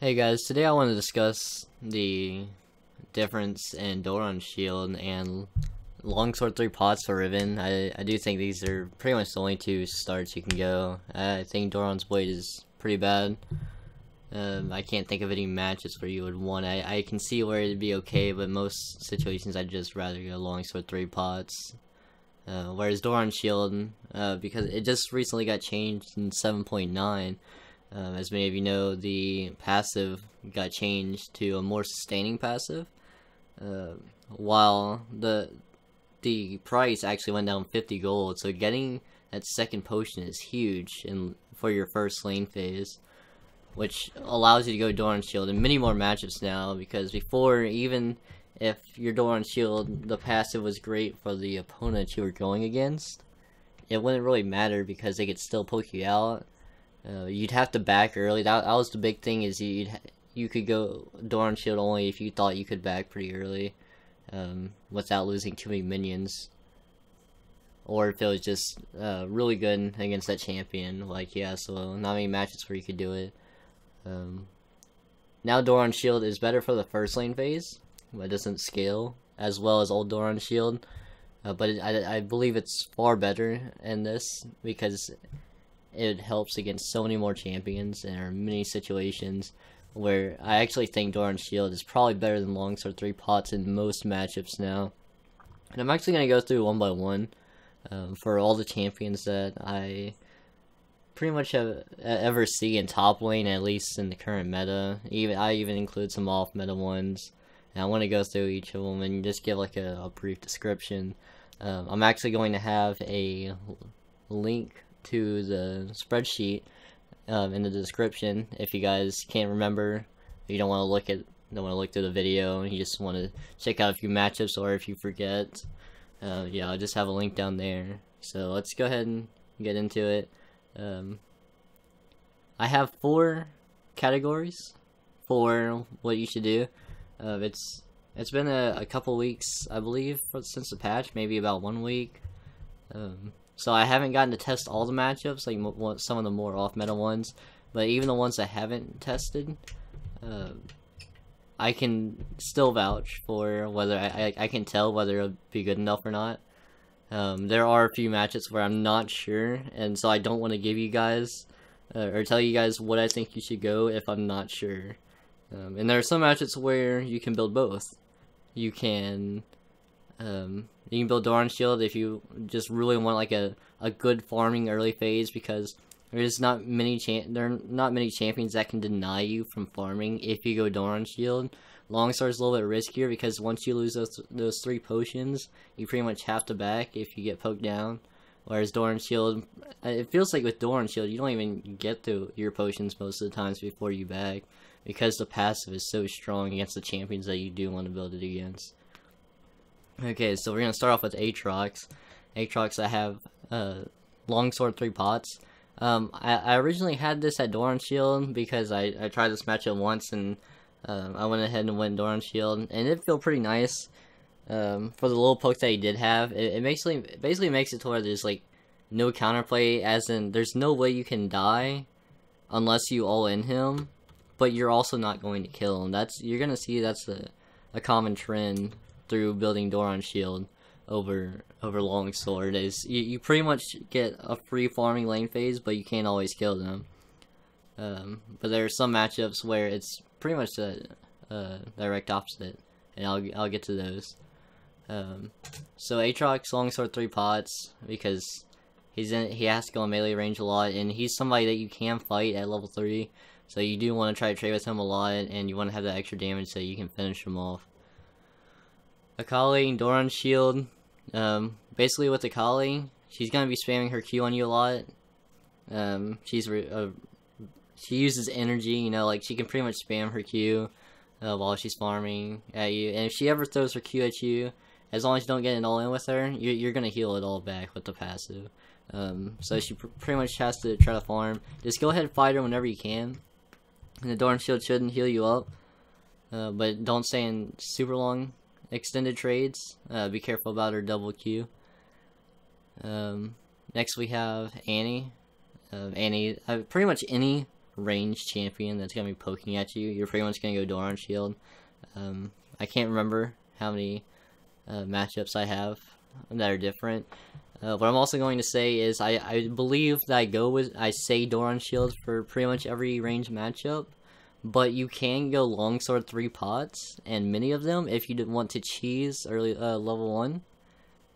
Hey guys, today I want to discuss the difference in Doran shield and longsword 3 pots for Riven. I do think these are pretty much the only two starts you can go. I think Doran's blade is pretty bad. I can't think of any matches where you would want. I can see where it'd be okay, but most situations I'd just rather go longsword 3 pots. Whereas Doran shield, because it just recently got changed in 7.9. As many of you know, the passive got changed to a more sustaining passive, while the price actually went down 50 gold. So getting that second potion is huge for your first lane phase, which allows you to go Doran shield in many more matchups now. Because before, even if your Doran shield, the passive was great for the opponent you were going against, it wouldn't really matter because they could still poke you out. You'd have to back early. That was the big thing, is you could go Doran shield only if you thought you could back pretty early, without losing too many minions, or if it was just really good against that champion. Like, yeah, so not many matches where you could do it. Now Doran shield is better for the first lane phase, but it doesn't scale as well as old Doran shield. But I believe it's far better in this because it helps against so many more champions, and there are many situations where I actually think Doran shield is probably better than longsword 3 pots in most matchups now. And I'm actually going to go through one by one for all the champions that I pretty much have ever see in top lane, at least in the current meta. I even include some off meta ones, and I want to go through each of them and just give like a brief description. I'm actually going to have a link to the spreadsheet in the description. If you guys can't remember, you don't want to look through the video, you just want to check out a few matchups, or if you forget, yeah, I'll just have a link down there. So let's go ahead and get into it. I have 4 categories for what you should do. It's been a couple weeks, I believe, since the patch, maybe about 1 week. So I haven't gotten to test all the matchups, like some of the more off-meta ones, but even the ones I haven't tested, I can still vouch for whether I can tell whether it'll be good enough or not. There are a few matchups where I'm not sure, and so I don't want to give you guys, or tell you guys what I think you should go if I'm not sure. And there are some matchups where you can build both. You can build Doran shield if you just really want like a good farming early phase, because there's not many champions that can deny you from farming if you go Doran shield. Longsword's a little bit riskier because once you lose those 3 potions, you pretty much have to back if you get poked down. Whereas Doran shield, it feels like with Doran shield you don't even get to your potions most of the times before you back, because the passive is so strong against the champions that you do want to build it against. Okay, so we're going to start off with Aatrox. Aatrox, I have longsword 3 pots. I originally had this at Doran shield because I tried this matchup once, and I went ahead and went Doran shield, and it felt pretty nice. For the little pokes that he did have, it basically makes it to where there's like no counterplay, as in there's no way you can die unless you all in him, but you're also not going to kill him. You're gonna see that's a common trend through building Doran shield over longsword, is you pretty much get a free farming lane phase, but you can't always kill them. But there are some matchups where it's pretty much the direct opposite, and I'll get to those. So Aatrox longsword 3 pots because he has to go in melee range a lot, and he's somebody that you can fight at level 3, so you do want to try to trade with him a lot, and you want to have that extra damage so you can finish him off. Akali, Doran shield. Basically with Akali, she's gonna be spamming her Q on you a lot. She uses energy, you know, like she can pretty much spam her Q while she's farming at you. And if she ever throws her Q at you, as long as you don't get it all in with her, you're gonna heal it all back with the passive. So she pretty much has to try to farm. Just go ahead and fight her whenever you can. And the Doran shield shouldn't heal you up, but don't stay in super long extended trades. Be careful about her double Q. Next we have Annie. Pretty much any ranged champion that's gonna be poking at you, you're pretty much gonna go Doran Shield. I can't remember how many matchups I have that are different. What I'm also going to say is I believe that I say Doran Shield for pretty much every ranged matchup, but you can go Longsword 3 pots and many of them if you want to cheese early level 1.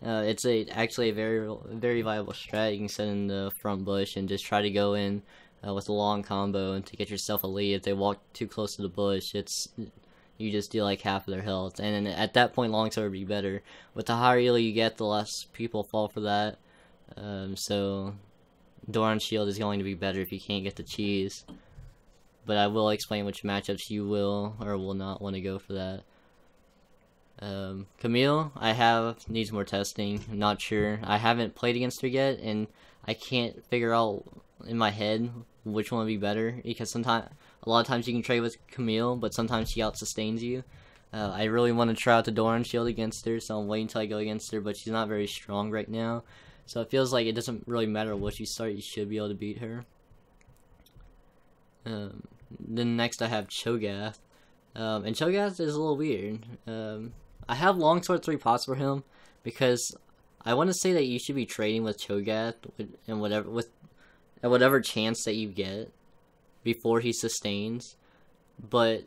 It's actually a very viable strat. You can sit in the front bush and just try to go in with a long combo and to get yourself a lead. If they walk too close to the bush, you just deal like half of their health, and then at that point Longsword would be better. With the higher elo you get, the less people fall for that. So Doran Shield is going to be better if you can't get the cheese. But I will explain which matchups you will or will not want to go for that. Camille, needs more testing. I'm not sure. I haven't played against her yet, and I can't figure out in my head which one would be better, because a lot of times you can trade with Camille, but sometimes she out-sustains you. I really want to try out the Doran Shield against her, so I'm waiting until I go against her, but she's not very strong right now. So it feels like it doesn't really matter what you start, you should be able to beat her. Then next I have Cho'Gath. And Cho'Gath is a little weird. I have Longsword 3 pots for him, because I want to say that you should be trading with Cho'Gath at whatever chance that you get before he sustains, but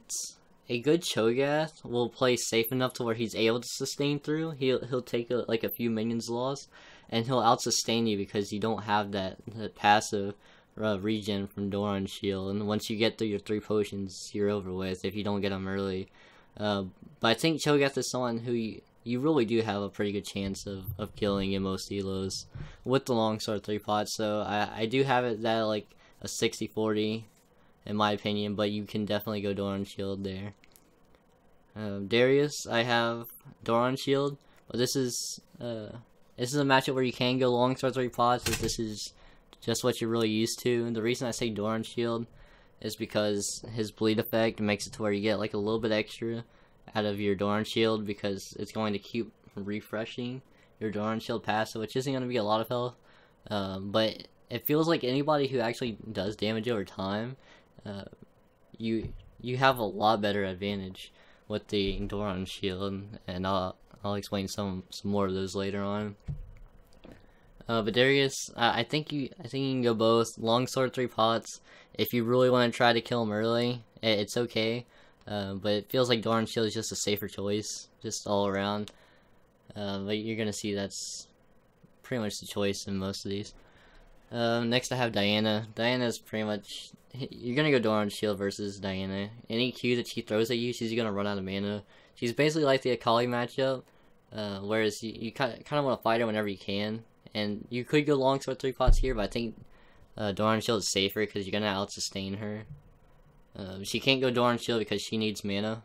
a good Cho'Gath will play safe enough to where he's able to sustain through. He'll take like a few minions loss, and he'll out sustain you because you don't have that passive regen from Doran Shield. And once you get through your 3 potions, you're over with if you don't get them early. But I think Cho'Gath is someone who you really do have a pretty good chance of killing in most elos with the Longsword 3 pots. So I do have it that like a 60-40 in my opinion, but you can definitely go Doran Shield there. Darius, I have Doran Shield, but this is a matchup where you can go Longsword 3 pots, as this is just what you're really used to. And the reason I say Doran Shield is because his bleed effect makes it to where you get like a little bit extra out of your Doran Shield, because it's going to keep refreshing your Doran Shield passive, which isn't going to be a lot of health, but it feels like anybody who actually does damage over time, you have a lot better advantage with the Doran Shield, and I'll explain some more of those later on. But Darius, I think you can go both Longsword 3 pots. If you really want to try to kill him early, it's okay. But it feels like Doran Shield is just a safer choice, just all around. But you're gonna see that's pretty much the choice in most of these. Next I have Diana. Diana's pretty much, you're gonna go Doran Shield versus Diana. Any Q that she throws at you, she's gonna run out of mana. She's basically like the Akali matchup, whereas you kind of want to fight her whenever you can. And you could go Longsword 3 pots here, but I think Doran Shield is safer because you're gonna out sustain her. She can't go Doran Shield because she needs mana.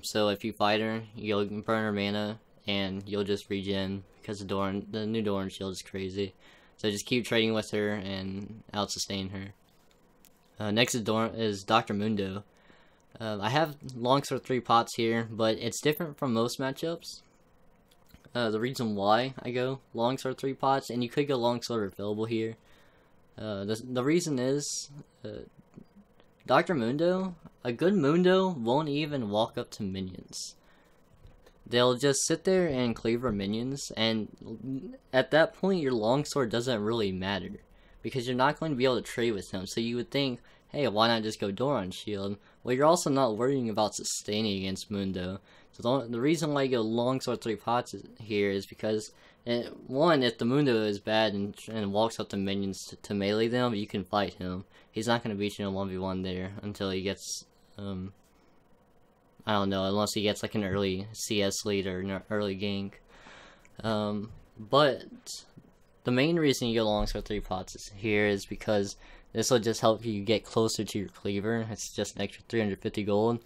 So if you fight her, you'll burn her mana and you'll just regen, because the new Doran Shield is crazy. So just keep trading with her and out sustain her. Next is Dr. Mundo. I have Longsword 3 pots here, but it's different from most matchups. The reason why I go Longsword 3 pots, and you could go Longsword available here. The reason is, Dr. Mundo, a good Mundo won't even walk up to minions. They'll just sit there and cleaver minions, and at that point your longsword doesn't really matter, because you're not going to be able to trade with him. So you would think, hey, why not just go Doran Shield? Well, you're also not worrying about sustaining against Mundo. So the reason why you go Longsword 3 pots here is because, one, if the Mundo is bad and walks up to minions to melee them, you can fight him. He's not going to beat you in a 1v1 there until he gets, I don't know, unless he gets like an early CS lead or an early gank. But the main reason you go Longsword 3 pots here is because this will just help you get closer to your cleaver. It's just an extra 350 gold.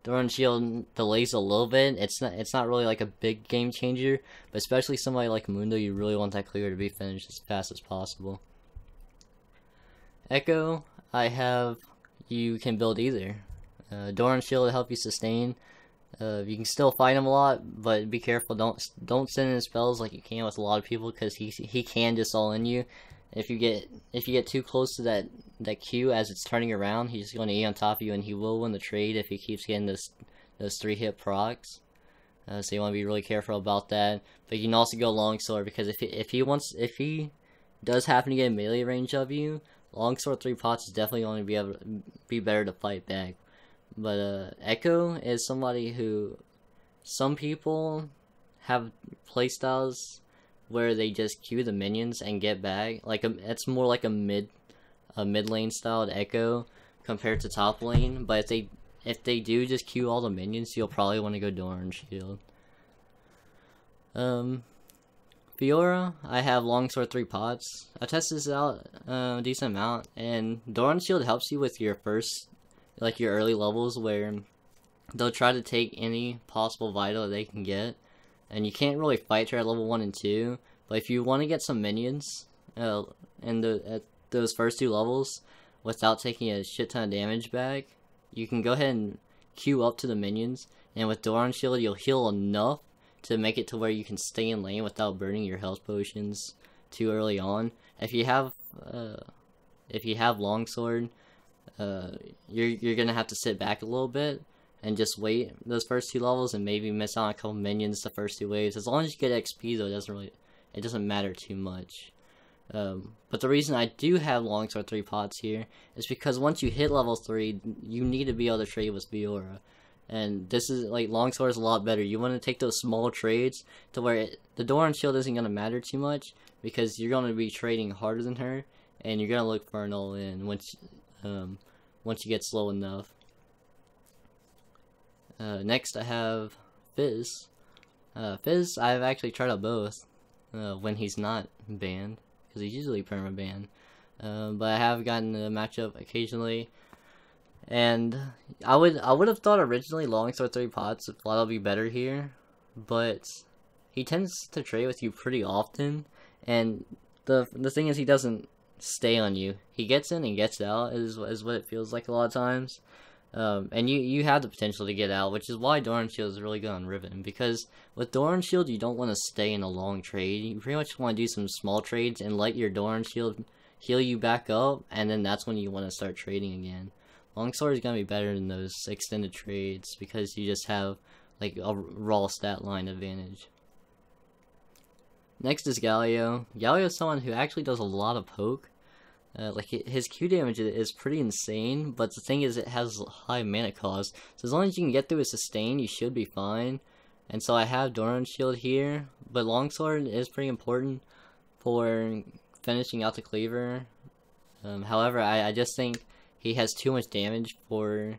Doran Shield delays a little bit. It's not really like a big game changer, but especially somebody like Mundo, you really want that cleaver to be finished as fast as possible. Echo, you can build either. Doran Shield will help you sustain. You can still fight him a lot, but be careful. Don't send in spells like you can with a lot of people, because he can just all in you. If you get too close to that Q as it's turning around, he's going to E on top of you, and he will win the trade if he keeps getting those 3-hit procs. So you want to be really careful about that. But you can also go longsword, because if he does happen to get melee range of you, longsword 3 pots is definitely going to be better to fight back. But Echo is somebody who some people have playstyles where they just Q the minions and get back. Like it's more like a mid lane styled Echo compared to top lane. But if they do just Q all the minions, you'll probably want to go Doran Shield. Fiora, I have longsword 3 pots. I tested this out a decent amount, and Doran Shield helps you with your first, like your early levels, where they'll try to take any possible vital that they can get, and you can't really fight her at level 1 and 2. But if you want to get some minions at those first 2 levels without taking a shit ton of damage back, you can go ahead and queue up to the minions, and with Doran Shield you'll heal enough to make it to where you can stay in lane without burning your health potions too early on. If you have longsword, you're gonna have to sit back a little bit and just wait those first 2 levels and maybe miss out on a couple minions the first 2 waves. As long as you get XP though, it doesn't matter too much. But the reason I do have longsword 3 pots here is because once you hit level 3, you need to be able to trade with Fiora. And this is, like, longsword is a lot better. You want to take those small trades to where the Doran Shield isn't going to matter too much, because you're going to be trading harder than her, and you're going to look for an all-in once you get slow enough. Next I have Fizz. Fizz, I've actually tried out both when he's not banned, because he's usually perma banned. But I have gotten a matchup occasionally. And I would have thought originally longsword 3 pots would flat out be better here, but he tends to trade with you pretty often, and the thing is he doesn't stay on you. He gets in and gets out is what it feels like a lot of times. And you have the potential to get out, which is why Doran Shield is really good on Riven, because with Doran Shield you don't want to stay in a long trade. You pretty much want to do some small trades and let your Doran Shield heal you back up, and then that's when you want to start trading again. Longsword is going to be better than those extended trades because you just have like a raw stat line advantage. Next is Galio. Galio is someone who actually does a lot of poke. Like his Q damage is pretty insane, but the thing is it has high mana cost. So as long as you can get through a sustain, you should be fine. And so I have Doran Shield here, but Longsword is pretty important for finishing out the cleaver. However, I just think he has too much damage for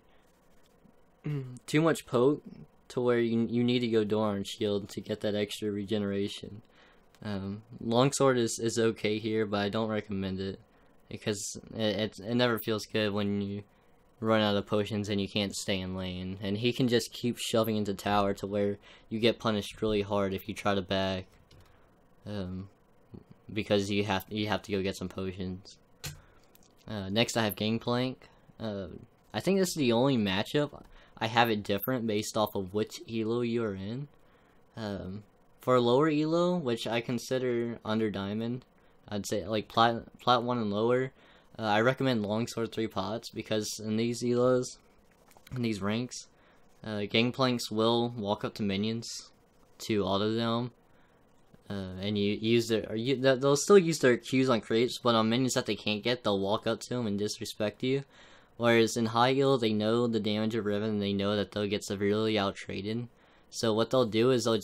too much poke to where you need to go Doran Shield to get that extra regeneration. Longsword is okay here, but I don't recommend it because it never feels good when you run out of potions and you can't stay in lane, and he can just keep shoving into tower to where you get punished really hard if you try to back, because you have to go get some potions. Next I have Gangplank. I think this is the only matchup I have it different based off of which elo you are in. For lower elo, which I consider under diamond, I'd say like plat 1 and lower, I recommend Longsword 3 pots because in these elos, in these ranks, Gangplanks will walk up to minions to auto them, and you use they'll still use their Qs on creeps, but on minions that they can't get, they'll walk up to them and disrespect you. Whereas in high elo, they know the damage of Riven, and they know that they'll get severely out traded. So what they'll do is they'll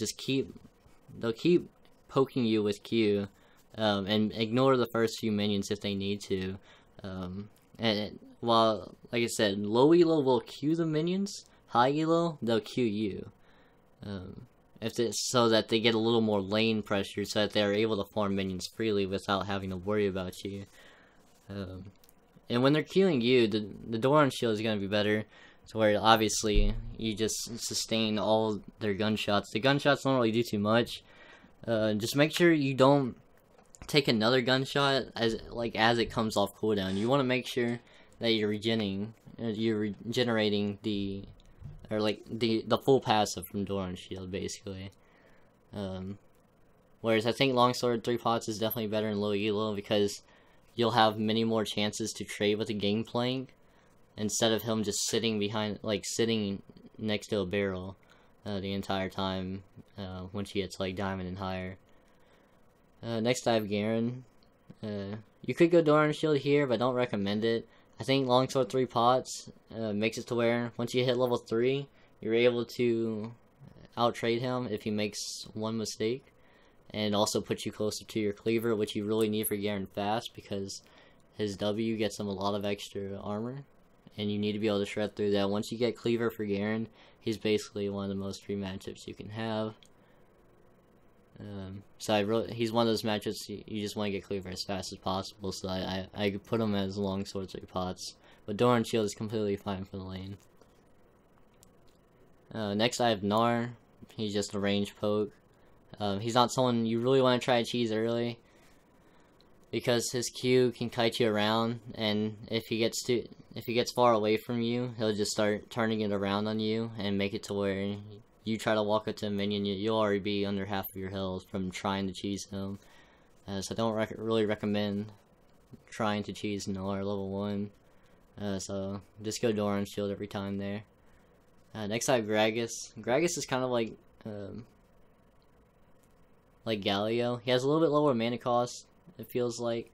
keep poking you with Q, and ignore the first few minions if they need to. And while, like I said, low elo will Q the minions, high elo they'll Q you. So that they get a little more lane pressure, so that they are able to farm minions freely without having to worry about you. And when they're queuing you, the Doran Shield is going to be better, to where obviously you just sustain all their gunshots. The gunshots don't really do too much. Just make sure you don't take another gunshot as it comes off cooldown. You want to make sure that you're regenerating the full passive from Doran Shield, basically. Whereas I think Longsword 3 pots is definitely better in low elo because you'll have many more chances to trade with a Gangplank instead of him just sitting behind, like sitting next to a barrel the entire time once he gets like diamond and higher. Next I have Garen. You could go Doran Shield here, but I don't recommend it. I think Longsword 3 pots makes it to where once you hit level 3, you're able to out-trade him if he makes one mistake. And also puts you closer to your cleaver, which you really need for Garen fast, because his W gets him a lot of extra armor. And you need to be able to shred through that. Once you get cleaver for Garen, he's basically one of the most free matchups you can have. He's one of those matchups you just want to get cleaver as fast as possible, so I could put him as Longsword 3 pots. But Doran Shield is completely fine for the lane. Next I have Gnar. He's just a range poke. He's not someone you really want to try to cheese early, because his Q can kite you around, and if he gets far away from you, he'll just start turning it around on you and make it to where you try to walk up to a minion, you'll already be under half of your health from trying to cheese him. So I don't really recommend trying to cheese Gnar level 1. So just go Doran Shield every time there. Next I have Gragas. Gragas is kind of like Galio. He has a little bit lower mana cost, it feels like.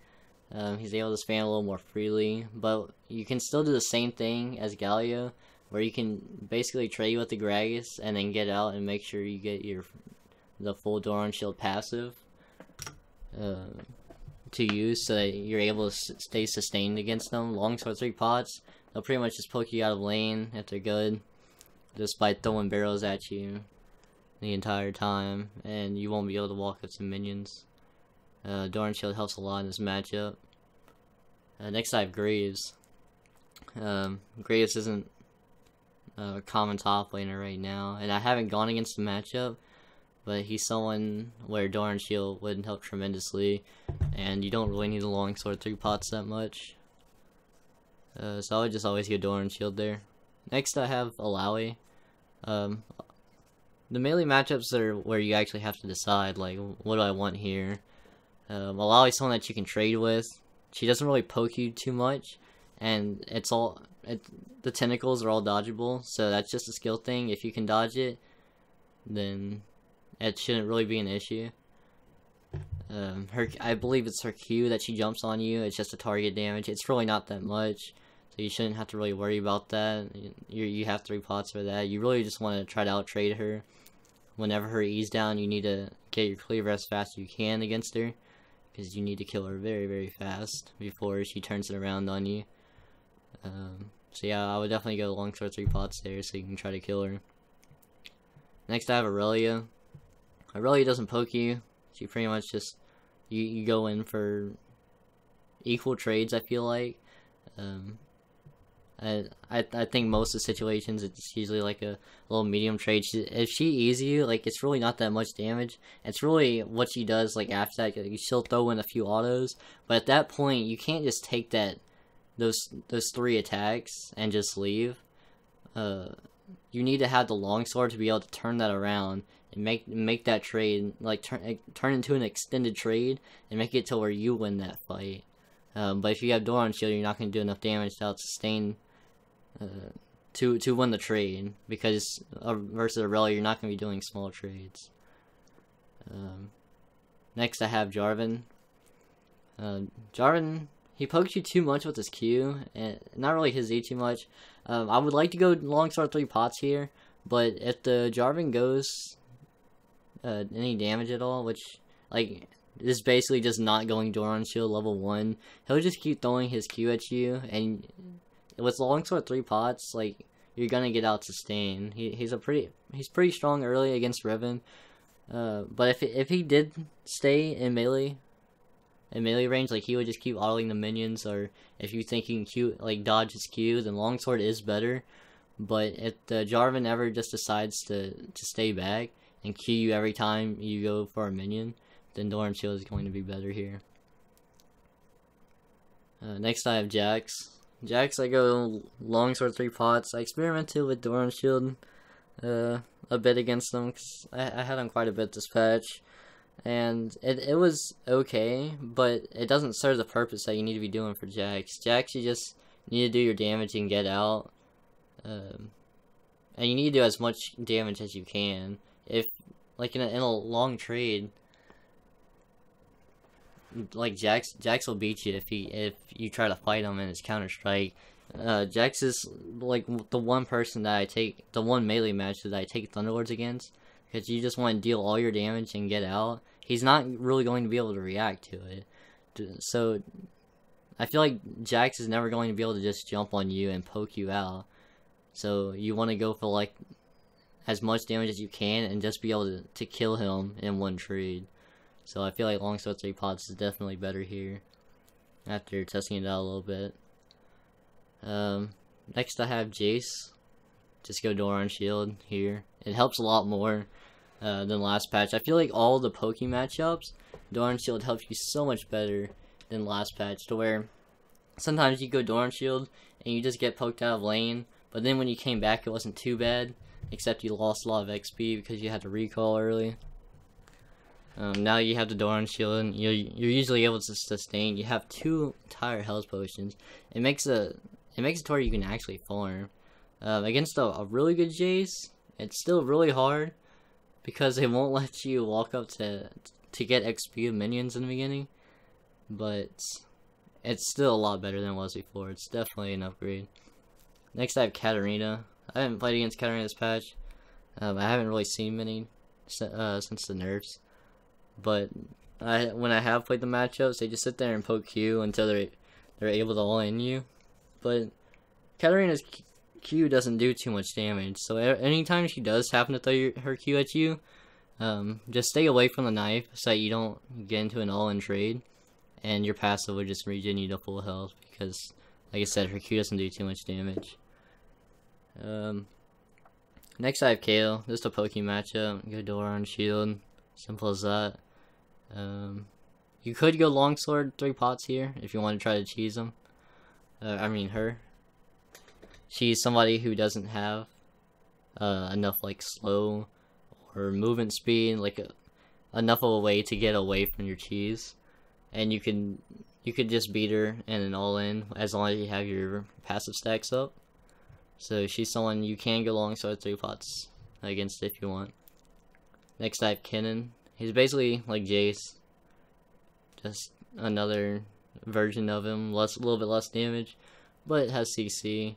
He's able to spam a little more freely, but you can still do the same thing as Galio, where you can basically trade with the Gragas and then get out and make sure you get the full Doran Shield passive to use, so that you're able to stay sustained against them. Longsword 3 pots, they'll pretty much just poke you out of lane if they're good, just by throwing barrels at you the entire time, and you won't be able to walk up to minions. Doran Shield helps a lot in this matchup. Next I have Graves. Graves isn't a common top laner right now, and I haven't gone against the matchup, but he's someone where Doran Shield would help tremendously, and you don't really need a Longsword 3 pots that much. So I would just always go Doran Shield there. Next I have Alawi. The melee matchups are where you actually have to decide, like, what do I want here? Alawi's someone that you can trade with. She doesn't really poke you too much, and the tentacles are all dodgeable, so that's just a skill thing. If you can dodge it, then it shouldn't really be an issue. I believe it's her Q that she jumps on you. It's just a target damage. It's really not that much, so you shouldn't have to really worry about that. You have 3 pots for that. You really just want to try to out-trade her. Whenever her E's down, you need to get your cleaver as fast as you can against her, because you need to kill her very, very fast before she turns it around on you. So yeah, I would definitely go Longsword 3 pots there so you can try to kill her. Next I have Aurelia. Aurelia doesn't poke you. She pretty much just, you go in for equal trades, I feel like. I think most of the situations it's usually like a little medium trade. If she E's you, like, it's really not that much damage. It's really what she does, like, after that. Like, she'll throw in a few autos, but at that point you can't just take those 3 attacks and just leave. You need to have the longsword to be able to turn that around and make that trade, like, turn into an extended trade and make it to where you win that fight. But if you have Doran Shield, you're not going to do enough damage to sustain to win the trade, because versus Aurelia, you're not going to be doing small trades. Next I have Jarvan. Jarvan, he pokes you too much with his Q, and not really his E too much. I would like to go Longsword 3 pots here, but if the Jarvan goes any damage at all, which, like, this is basically just not going Doran Shield level 1, he'll just keep throwing his Q at you, and with Longsword 3 pots, like, you're gonna get out sustained. He's pretty strong early against Riven, but if he did stay in melee range, like, he would just keep autoing the minions, or if you think you can dodge his Q, then Longsword is better. But if the Jarvan ever just decides to stay back and Q you every time you go for a minion, then Doran Shield is going to be better here. Next I have Jax. Jax, I go Longsword 3 pots. I experimented with Doran Shield a bit against them, because I had him quite a bit this patch. and it was okay, but it doesn't serve the purpose that you need to be doing for Jax. Jax, you just need to do your damage and get out, and you need to do as much damage as you can. If like in a long trade, like Jax will beat you if you try to fight him in his counter strike. Jax is like the one person that I take, the one melee match that I take Thunderlords against, because you just want to deal all your damage and get out. He's not really going to be able to react to it, so I feel like Jax is never going to be able to just jump on you and poke you out. So you want to go for like as much damage as you can and just be able to kill him in one trade. So I feel like Longsword 3 pots is definitely better here after testing it out a little bit. Next I have Jace. Just go Doran Shield here. It helps a lot more than last patch. I feel like all the Poke matchups, Doran Shield helps you so much better than last patch, to where sometimes you go Doran Shield and you just get poked out of lane, but then when you came back it wasn't too bad, except you lost a lot of XP because you had to recall early. Now you have the Doran Shield, and you're usually able to sustain. You have 2 entire health potions. It makes it to where you can actually farm. Against a really good Jace, it's still really hard because they won't let you walk up to get XP of minions in the beginning. But it's still a lot better than it was before. It's definitely an upgrade. Next I have Katarina. I haven't played against Katarina this patch. I haven't really seen many since the nerfs. But when I have played the matchups, they just sit there and poke Q until they're able to all in you. But Katarina's Q doesn't do too much damage, so anytime she does happen to throw her Q at you, just stay away from the knife so that you don't get into an all-in trade, and your passive will just regen you to full health, because, like I said, her Q doesn't do too much damage. Next I have Kayle. Just a Poke matchup. Go Doran Shield. Simple as that. You could go Longsword 3 pots here if you want to try to cheese them. Her. She's somebody who doesn't have enough like slow or movement speed, like enough of a way to get away from your cheese, and you could just beat her in an all-in as long as you have your passive stacks up. So she's someone you can go Longsword 3 pots against if you want. Next I have Kenan. He's basically like Jace, just another version of him, a little bit less damage, but it has CC.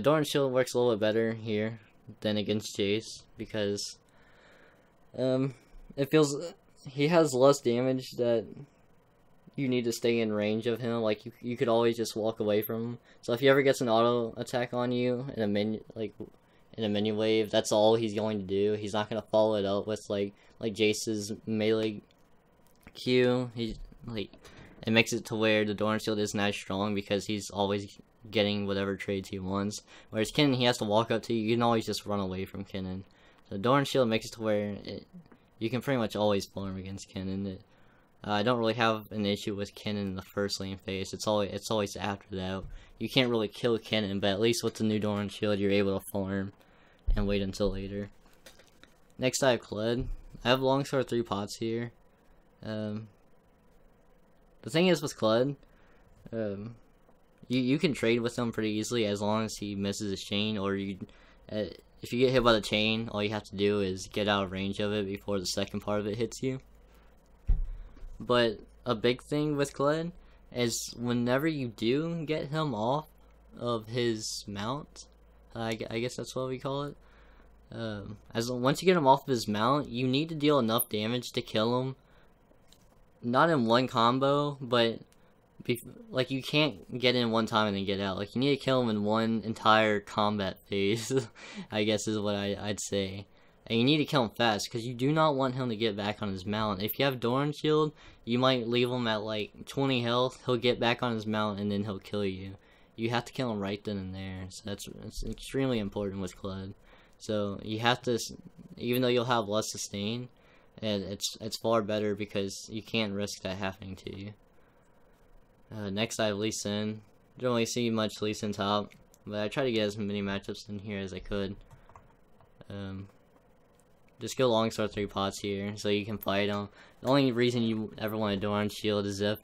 Doran Shield works a little bit better here than against Jace, because it feels he has less damage that you need to stay in range of him. Like you could always just walk away from him. So if he ever gets an auto attack on you in a menu wave, that's all he's going to do. He's not gonna follow it up with like Jace's melee Q. It makes it to where the Doran Shield isn't as strong because he's always getting whatever trades he wants. Whereas Kenan, he has to walk up to you. You can always just run away from Kenan. So Doran Shield makes it to where you can pretty much always farm against Kenan. I don't really have an issue with Kenan in the first lane phase. It's always after that. You can't really kill Kenan, but at least with the new Doran Shield, you're able to farm and wait until later. Next I have Kled. I have Longsword 3 pots here. The thing is with Kled, you can trade with him pretty easily as long as he misses his chain, or if you get hit by the chain, all you have to do is get out of range of it before the second part of it hits you. But a big thing with Kled is whenever you do get him off of his mount, I guess that's what we call it. Once you get him off of his mount, you need to deal enough damage to kill him. Not in one combo, but like you can't get in one time and then get out. Like you need to kill him in one entire combat phase. I guess is what I'd say. And you need to kill him fast, because you do not want him to get back on his mount. If you have Doran Shield, you might leave him at like 20 health, he'll get back on his mount, and then he'll kill you. You have to kill him right then and there, so that's extremely important with Kled. So you have to, even though you'll have less sustain, and it's far better because you can't risk that happening to you. Next I have Lee Sin. Don't really see much Lee Sin top, but I try to get as many matchups in here as I could. just go longsword 3 pots here so you can fight him. The only reason you ever want to Doran shield is if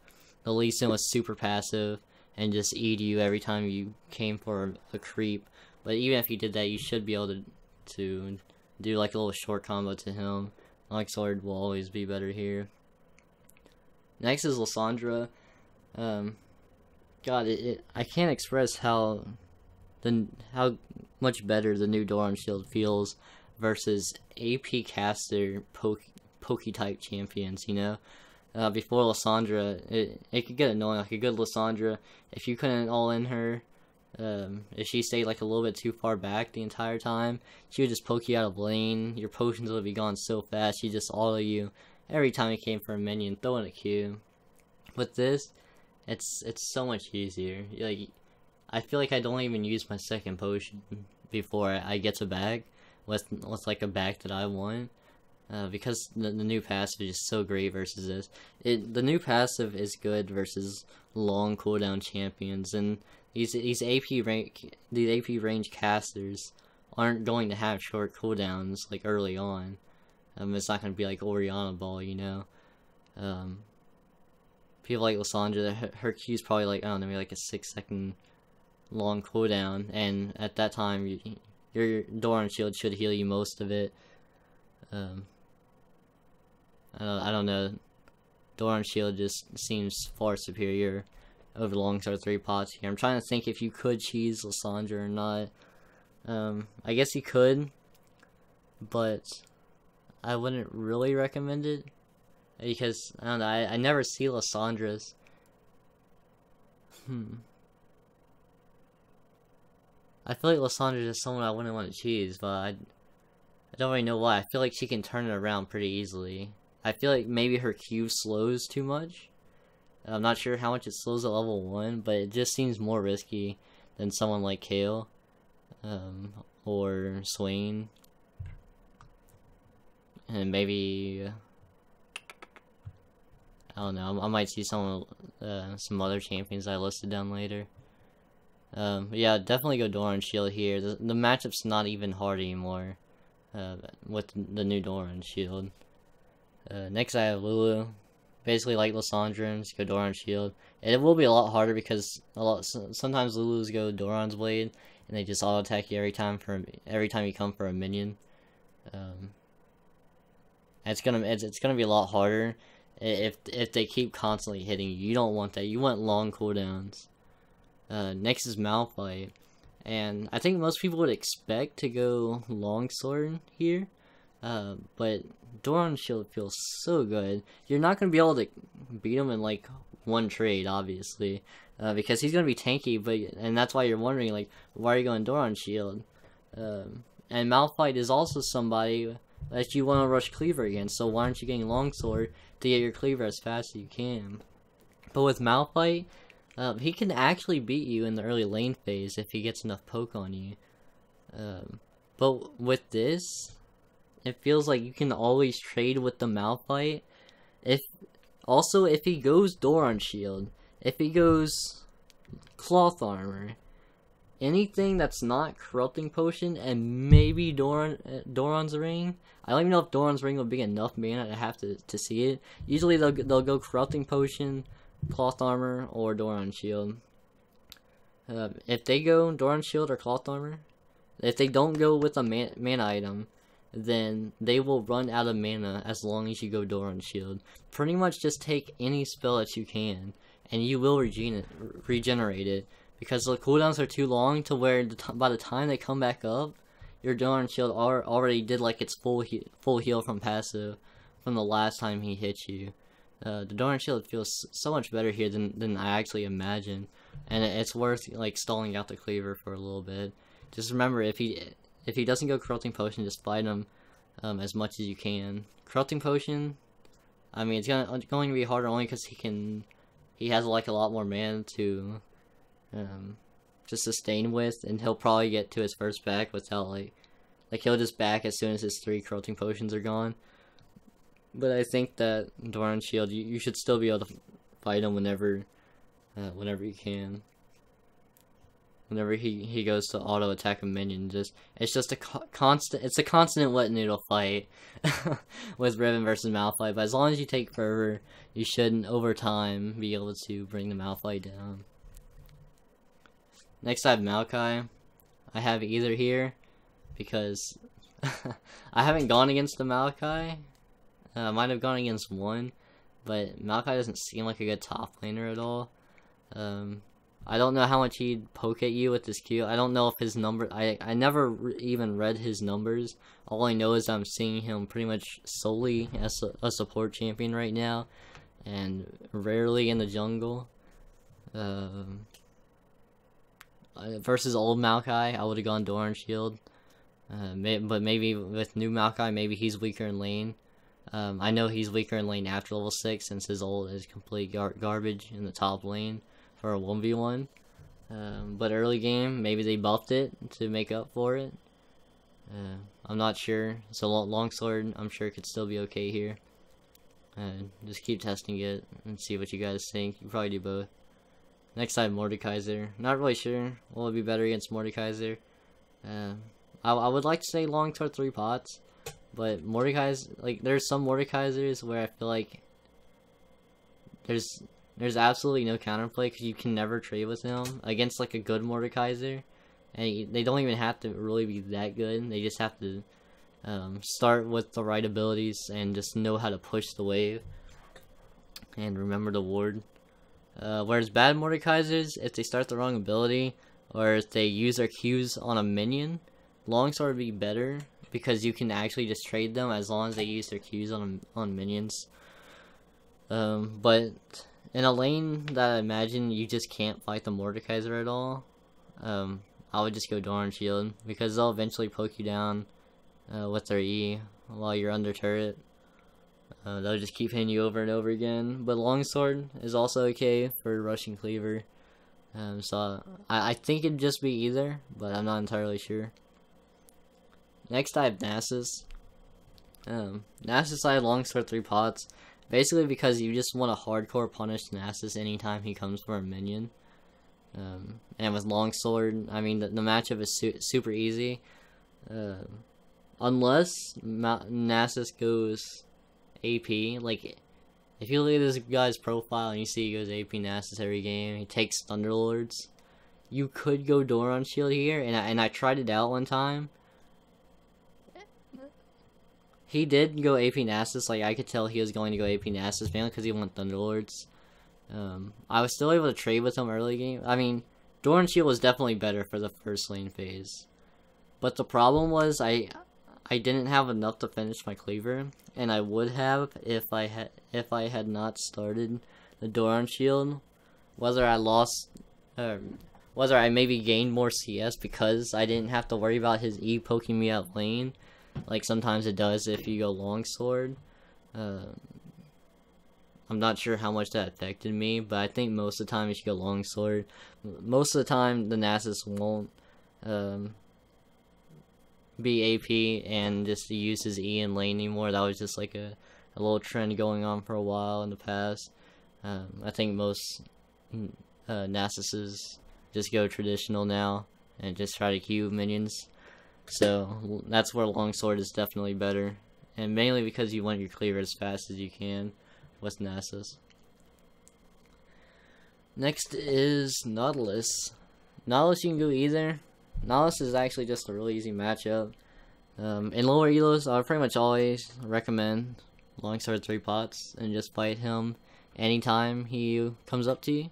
the Lee Sin was super passive and just eat you every time you came for a creep. But even if you did that, you should be able to do like a little short combo to him. Longsword will always be better here. Next is Lysandra. God, I can't express how much better the new Doran shield feels versus AP caster Poke type champions, you know? Before Lysandra, it could get annoying. Like a good Lysandra, if you couldn't all in her, if she stayed like a little bit too far back the entire time, she would just poke you out of lane. Your potions would be gone so fast, she just auto you every time you came for a minion, throw in a Q. With this, it's so much easier. Like, I feel like I don't even use my second potion before I get to bag with like a bag that I want. Because the new passive is just so great versus this. The new passive is good versus long cooldown champions, and these AP range casters aren't going to have short cooldowns like early on. It's not going to be like Orianna Ball, you know. People like Lysandra, her Q's probably like, I don't know, maybe like a 6-second long cooldown, and at that time your Doran shield should heal you most of it. I don't know. Doran shield just seems far superior over longsword 3 pots here. I'm trying to think if you could cheese Lysandra or not. I guess you could, but I wouldn't really recommend it because I don't know. I never see Lysandra's. I feel like Lysandra is someone I wouldn't want to cheese, but I don't really know why. I feel like she can turn it around pretty easily. I feel like maybe her Q slows too much. I'm not sure how much it slows at level 1, but it just seems more risky than someone like Kale, or Swain. And maybe, I don't know, I might see some other champions I listed down later. But yeah, definitely go Doran shield here. The matchup's not even hard anymore with the new Doran shield. Next I have Lulu. Basically like Lysandra, just go Doran shield. And it will be a lot harder because sometimes Lulus go Doran's blade and they just auto attack you every time you come for a minion. It's gonna be a lot harder if they keep constantly hitting you. You don't want that. You want long cooldowns. Next is Malphite, and I think most people would expect to go longsword here, but Doran shield feels so good. You're not gonna be able to beat him in like one trade, obviously, because he's gonna be tanky. And that's why you're wondering like, why are you going Doran shield? And Malphite is also somebody that you want to rush cleaver against. So why aren't you getting longsword to get your cleaver as fast as you can? But with Malphite, he can actually beat you in the early lane phase if he gets enough poke on you. But with this, it feels like you can always trade with the Malphite. If he goes Doran shield, if he goes cloth armor, anything that's not corrupting potion, and maybe Doran's ring. I don't even know if Doran's ring would be enough mana to have to see it. Usually they'll go corrupting potion, cloth armor, or Doran shield. If they go Doran shield or cloth armor, if they don't go with a mana item, then they will run out of mana as long as you go Doran shield. Pretty much just take any spell that you can, and you will regenerate it, because the cooldowns are too long to where by the time they come back up, your Doran shield already did like its full heal from passive from the last time he hit you. The Doran shield feels so much better here than I actually imagined, and it's worth like stalling out the cleaver for a little bit. Just remember, if he doesn't go corrupting potion, just fight him as much as you can. Corrupting potion, I mean, it's going to be harder only because he has like a lot more mana to sustain with, and he'll probably get to his first back without like he'll just back as soon as his 3 corrupting potions are gone. But I think that Doran shield, you should still be able to fight him whenever you can. whenever he goes to auto attack a minion. It's just a constant wet noodle fight with Riven versus Malphite. But as long as you take Fervor, you should over time be able to bring the Malphite down. Next I have Maokai. I have either here because I haven't gone against the Maokai. I might have gone against one, but Maokai doesn't seem like a good top laner at all. I don't know how much he'd poke at you with his Q. I don't know if his number. I never even read his numbers. All I know is I'm seeing him pretty much solely as a support champion right now, and rarely in the jungle. Versus old Maokai, I would have gone Doran Shield. But maybe with new Maokai, maybe he's weaker in lane. I know he's weaker in lane after level 6 since his ult is complete garbage in the top lane for a 1v1. But early game, maybe they buffed it to make up for it. I'm not sure. So longsword, I'm sure could still be okay here. Just keep testing it and see what you guys think. You probably do both. Next I have Mordekaiser. Not really sure what would be better against Mordekaiser. I would like to say longsword 3 pots. But Mordekaiser, like, there's some Mordekaisers where I feel like there's absolutely no counterplay because you can never trade with him against like a good Mordekaiser, and they don't even have to really be that good. They just have to start with the right abilities and just know how to push the wave and remember to ward. Whereas bad Mordekaisers, if they start the wrong ability or if they use their Qs on a minion, longsword would be better because you can actually just trade them as long as they use their Qs on minions. But in a lane that I imagine you just can't fight the Mordekaiser at all, I would just go Doran Shield because they'll eventually poke you down with their E while you're under turret. They'll just keep hitting you over and over again. But longsword is also okay for rushing cleaver. So I think it'd just be either, but I'm not entirely sure. Next I have Nasus. Nasus I had longsword 3 pots. Basically because you just want to hardcore punish Nasus anytime he comes for a minion. And with longsword, I mean the matchup is super easy. Unless Nasus goes AP, like if you look at this guy's profile and you see he goes AP Nasus every game, he takes Thunderlords, you could go Doran Shield here, and I tried it out one time. He did go AP Nasus, like I could tell he was going to go AP Nasus mainly because he went Thunderlords. I was still able to trade with him early game. I mean, Doran Shield was definitely better for the first lane phase, but the problem was I didn't have enough to finish my cleaver, and I would have if I had not started the Doran Shield. Whether I lost, whether I maybe gained more CS because I didn't have to worry about his E poking me out lane, like sometimes it does if you go longsword. I'm not sure how much that affected me, but I think most of the time you should go longsword. Most of the time the Nasus won't be AP and just use his E in lane anymore. That was just like a little trend going on for a while in the past. I think most Nasuses just go traditional now and just try to Q minions. So that's where longsword is definitely better, and mainly because you want your cleaver as fast as you can with Nasus. Next is Nautilus. Nautilus you can go either. Nautilus is actually just a really easy matchup. In lower elos, I would pretty much always recommend longsword 3 pots and just fight him anytime he comes up to you.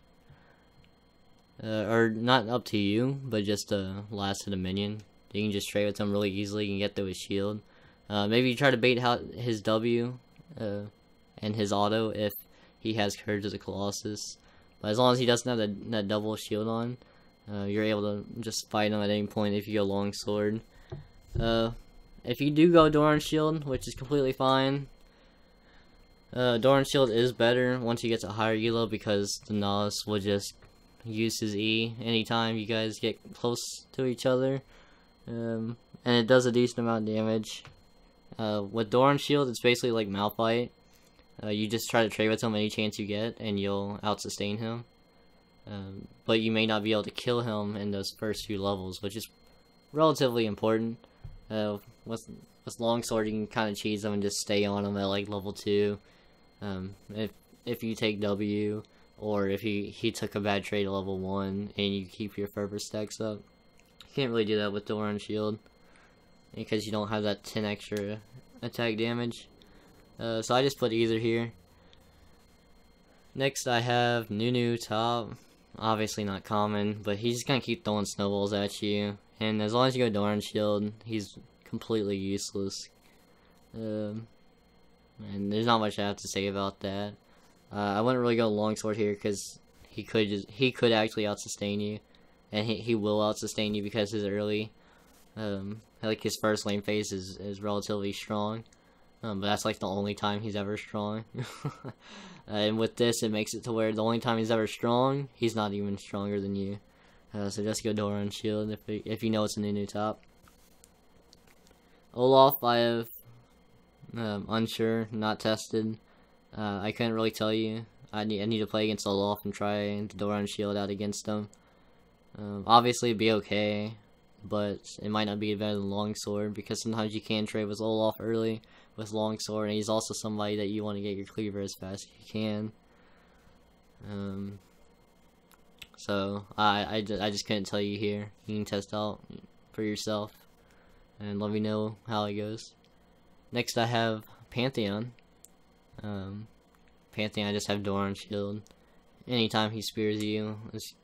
Or not up to you, but just last hit a minion. You can just trade with him really easily. You can get through his shield. Maybe you try to bait out his W and his auto if he has Courage of the Colossus. But as long as he doesn't have that double shield on, you're able to just fight him at any point if you go longsword. If you do go Doran Shield, which is completely fine, Doran Shield is better once you get to higher elo because the Nautilus will just use his E anytime you guys get close to each other. And it does a decent amount of damage. With Doran Shield, it's basically like Malphite. You just try to trade with him any chance you get, and you'll out-sustain him. but you may not be able to kill him in those first few levels, which is relatively important. With longsword, you can kind of cheese them and just stay on him at like level 2. If you take W, or if he took a bad trade at level 1 and you keep your fervor stacks up, you can't really do that with Doran Shield because you don't have that 10 extra attack damage. So I just put either here. Next I have Nunu top. Obviously not common, but he's just gonna keep throwing snowballs at you, and as long as you go Doran Shield, he's completely useless. And there's not much I have to say about that. I wouldn't really go longsword here because he could actually out-sustain you, and he will out-sustain you because his early, like his first lane phase is relatively strong, but that's like the only time he's ever strong. And with this, it makes it to where the only time he's ever strong, he's not even stronger than you. So just go Doran Shield if you know it's a new top. Olaf, I have unsure, not tested. I couldn't really tell you. I need to play against Olaf and try the Doran Shield out against him. Obviously, it'd be okay, but it might not be better than Longsword because sometimes you can trade with Olaf early with Longsword, and he's also somebody that you want to get your cleaver as fast as you can. So I just couldn't tell you here. You can test out for yourself and let me know how it goes. Next I have Pantheon. Pantheon, I just have Doran Shield. Anytime he spears you, it's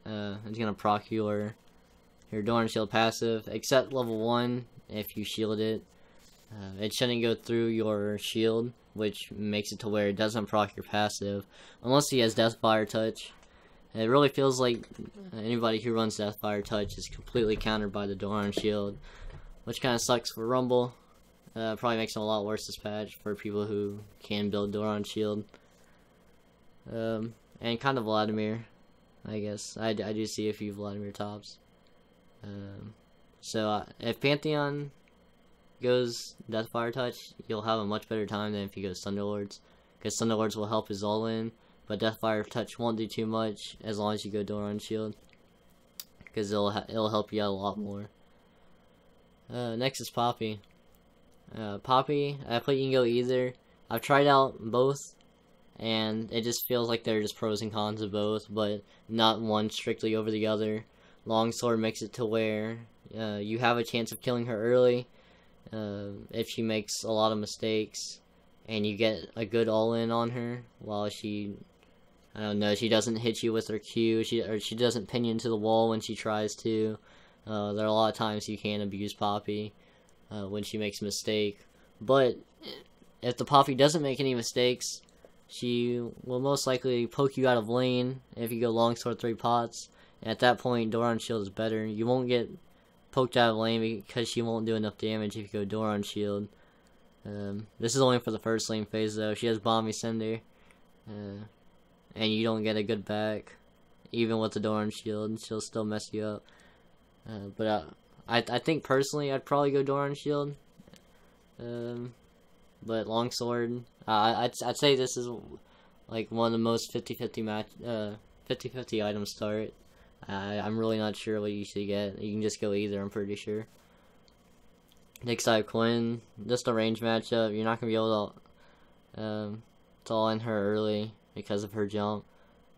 gonna proc your Doran Shield passive, except level 1 if you shield it. It shouldn't go through your shield, which makes it to where it doesn't proc your passive, unless he has Deathfire Touch. And it really feels like anybody who runs Deathfire Touch is completely countered by the Doran Shield, which kind of sucks for Rumble. Probably makes it a lot worse this patch for people who can build Doran Shield. And kind of Vladimir, I guess. I do see a few Vladimir tops. So if Pantheon goes Deathfire Touch, you'll have a much better time than if he goes Thunderlords, because Thunderlords will help his all-in, but Deathfire Touch won't do too much as long as you go Doran Shield, because it'll help you out a lot more. Next is Poppy. Poppy, I think you can go either. I've tried out both, and it just feels like they're just pros and cons of both, but not one strictly over the other. Longsword makes it to where you have a chance of killing her early if she makes a lot of mistakes, and you get a good all-in on her while she, I don't know, she doesn't hit you with her Q, she doesn't pin you into the wall when she tries to. There are a lot of times you can abuse Poppy when she makes a mistake, but if the Poppy doesn't make any mistakes, she will most likely poke you out of lane if you go Longsword 3 pots, and at that point Doran Shield is better. You won't get poked out of lane because she won't do enough damage if you go Doran Shield. This is only for the first lane phase though. She has Bomby Cinder, and you don't get a good back. Even with the Doran Shield, she'll still mess you up. But I think personally I'd probably go Doran Shield. But Longsword, I'd say this is like one of the most 50-50 match, 50-50 item start. I'm really not sure what you should get. You can just go either, I'm pretty sure. Next I have Quinn. Just a range matchup. You're not gonna be able to all in her early because of her jump.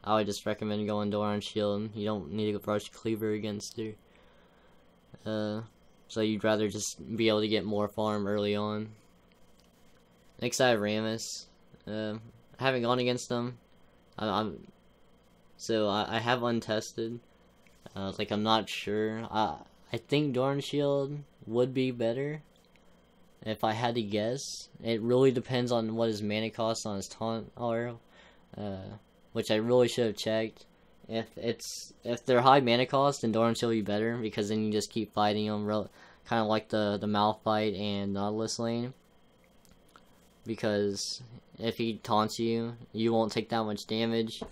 I would just recommend going Doran Shield. You don't need to rush Cleaver against her. So you'd rather just be able to get more farm early on. Next I have Rammus. I haven't gone against them. So I have untested. Like I'm not sure. I think Doran Shield would be better if I had to guess. It really depends on what his mana cost on his taunt are, which I really should have checked. If they're high mana cost, then Doran Shield would be better because then you just keep fighting them, kind of like the Malphite and Nautilus lane. Because if he taunts you, you won't take that much damage.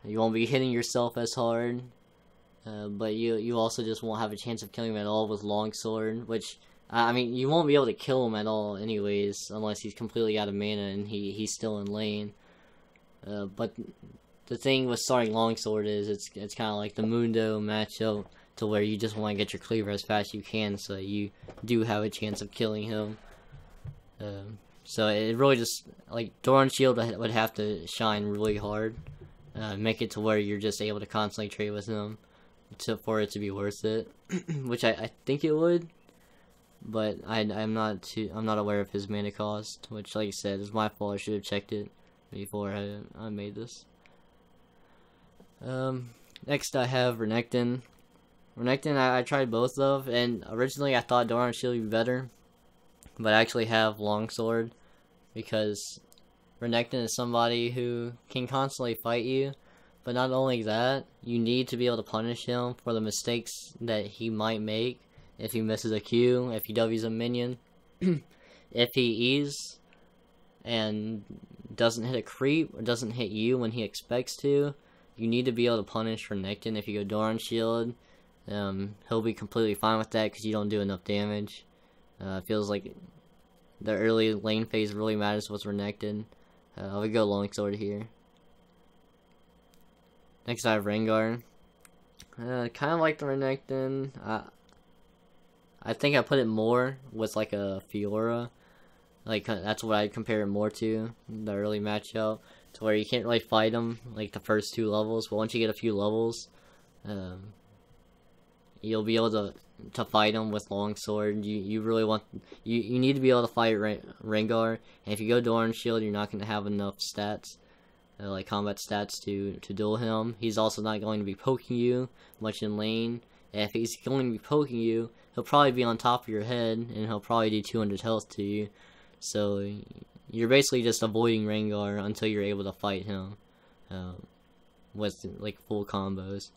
You won't be hitting yourself as hard. But you also just won't have a chance of killing him at all with Longsword, which, I mean, you won't be able to kill him at all anyways, unless he's completely out of mana and he's still in lane. But the thing with starting longsword is it's kind of like the Mundo matchup, to where you just want to get your cleaver as fast as you can so that you do have a chance of killing him. So it really just, like, Doran Shield would have to shine really hard, make it to where you're just able to constantly trade with him for it to be worth it, which I think it would, but I'm not aware of his mana cost, which, like I said, is my fault. I should have checked it before I made this. Next I have Renekton. Renekton I tried both of, and originally I thought Doran Shield would be better, but I actually have Longsword, because Renekton is somebody who can constantly fight you, but not only that, you need to be able to punish him for the mistakes that he might make. If he misses a Q, if he W's a minion, if he E's and doesn't hit a creep, or doesn't hit you when he expects to, you need to be able to punish Renekton. If you go Doran Shield, he'll be completely fine with that because you don't do enough damage. Feels like the early lane phase really matters with Renekton. I would go Longsword here. Next I have Rengar. Kind of like the Renekton. I think I put it more with like a Fiora. Like, that's what I compare it more to, the early matchup, to where you can't really fight him like the first 2 levels, but once you get a few levels, you'll be able to fight him with Longsword. You really want, you need to be able to fight Rengar, and if you go Doran Shield, you're not going to have enough stats, like combat stats to duel him. He's also not going to be poking you much in lane. If he's going to be poking you, he'll probably be on top of your head, and he'll probably do 200 health to you. So you're basically just avoiding Rengar until you're able to fight him with like full combos.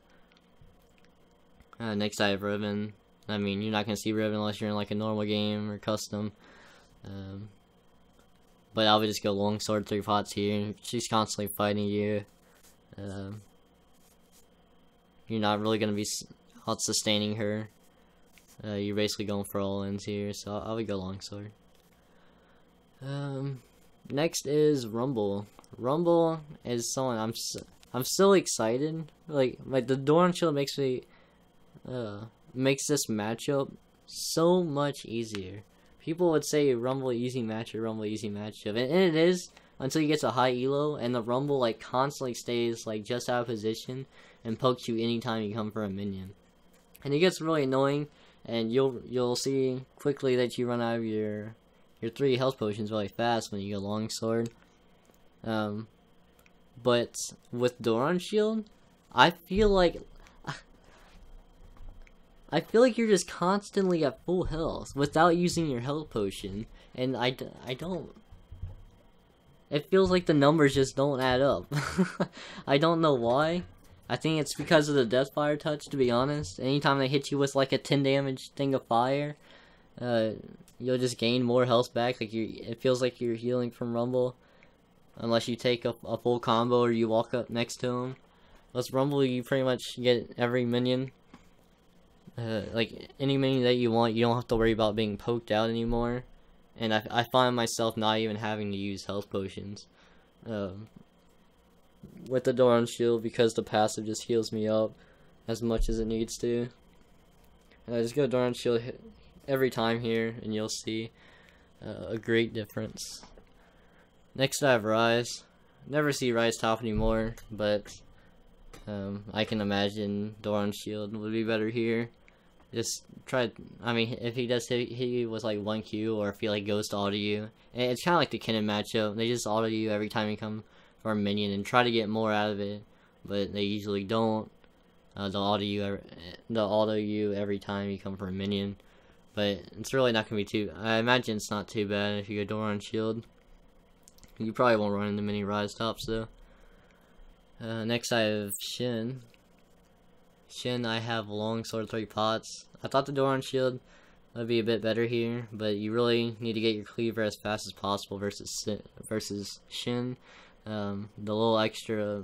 Next I have Riven. I mean, you're not going to see Riven unless you're in like a normal game or custom. But I would just go Longsword 3 pots here. She's constantly fighting you. You're not really going to be out sustaining her. You're basically going for all ends here, so I would go Longsword. Next is Rumble. Rumble is someone I'm still excited. Like the Doran Shield makes me makes this matchup so much easier. People would say Rumble easy matchup, and it is until you get to high elo, and the Rumble like constantly stays like just out of position and pokes you anytime you come for a minion, and it gets really annoying. And you'll see quickly that you run out of your 3 health potions really fast when you go Longsword. But with Doran Shield, I feel like you're just constantly at full health without using your health potion, and I don't. It feels like the numbers just don't add up. I don't know why. I think it's because of the Deathfire touch, to be honest. Anytime they hit you with like a 10 damage thing of fire, you'll just gain more health back. Like it feels like you're healing from Rumble, unless you take a full combo or you walk up next to him. With Rumble, you pretty much get every minion. Like any minion that you want, you don't have to worry about being poked out anymore. And I find myself not even having to use health potions. With the Doran Shield, because the passive just heals me up as much as it needs to. Just go Doran Shield every time here, and you'll see a great difference. Next I have Rise. Never see Rise top anymore, but I can imagine Doran Shield would be better here. Just try, I mean, if he does hit you with like 1 Q, or if he like goes to auto you, and it's kind of like the Kenan matchup. They just auto you every time you come for a minion and try to get more out of it, but they usually don't. They'll auto you every time you come for a minion, but it's really not gonna be too. I imagine it's not too bad if you go Doran Shield. You probably won't run into many Rise tops though. Next I have Shin. Shin, I have Longsword 3 pots. I thought the Doran Shield would be a bit better here, but you really need to get your cleaver as fast as possible versus Shin. The little extra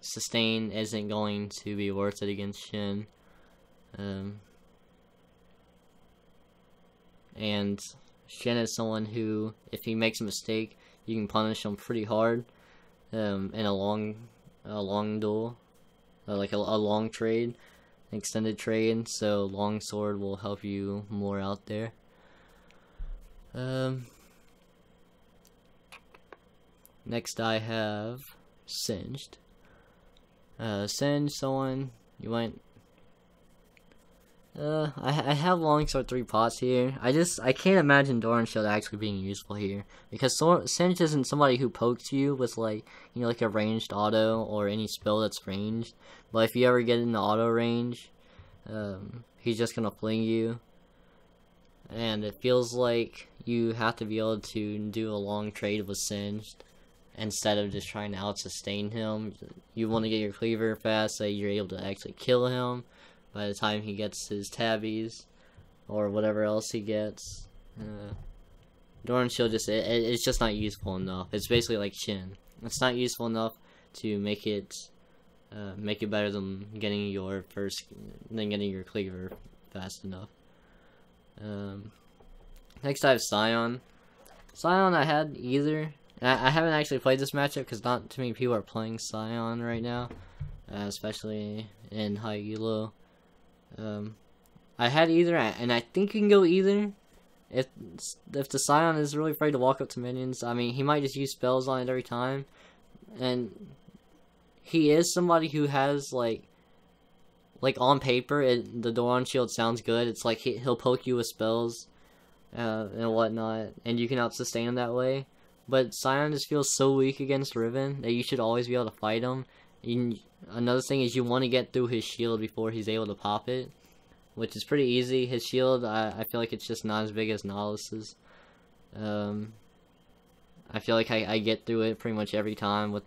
sustain isn't going to be worth it against Shin. And Shin is someone who, if he makes a mistake, you can punish him pretty hard in a long a long duel, like a long trade, extended trade. So longsword will help you more out there. Next I have Singed. Singed someone you went. I have longsword 3 pots here. I can't imagine Doran Shield actually being useful here because Singed isn't somebody who pokes you with like like a ranged auto or any spell that's ranged. But if you ever get in the auto range, he's just gonna fling you, and it feels like you have to be able to do a long trade with Singed instead of just trying to out sustain him. You want to get your cleaver fast so you're able to actually kill him by the time he gets his tabbies or whatever else he gets. Doran Shield it's just not useful enough. It's basically like Shin. It's not useful enough to make it better than getting your cleaver fast enough. Next I have Scion. Scion I had either. I haven't actually played this matchup because not too many people are playing Scion right now, especially in high elo. I had either, and I think you can go either. If the Scion is really afraid to walk up to minions, I mean, he might just use spells on it every time. And he is somebody who has, like on paper, the Doran Shield sounds good. It's like he'll poke you with spells and whatnot, and you can out-sustain him that way. But Scion just feels so weak against Riven that you should always be able to fight him. Another thing is you want to get through his shield before he's able to pop it, which is pretty easy. His shield, I feel like it's just not as big as Nautilus's. I feel like I get through it pretty much every time with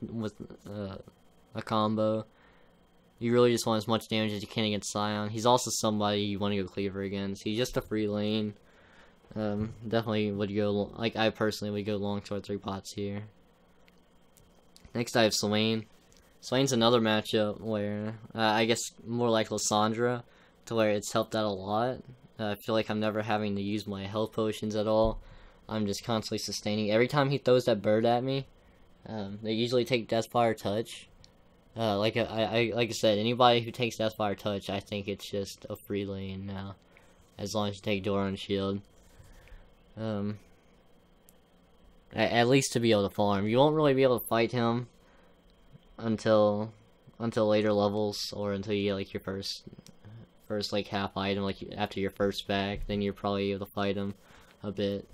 a combo. You really just want as much damage as you can against Scion. He's also somebody you want to go cleaver against. He's just a free lane. Definitely would go, like I personally would go longsword 3 pots here. Next I have Swain. Swain's another matchup where, I guess more like Lysandra, to where it's helped out a lot. I feel like I'm never having to use my health potions at all. I'm just constantly sustaining. Every time he throws that bird at me, they usually take Deathfire Touch. Like I said, anybody who takes Deathfire Touch, I think it's just a free lane now, as long as you take Doran Shield. At least to be able to farm. You won't really be able to fight him until later levels, or until you get like your first like half item, like after your first bag. Then you're probably able to fight him a bit.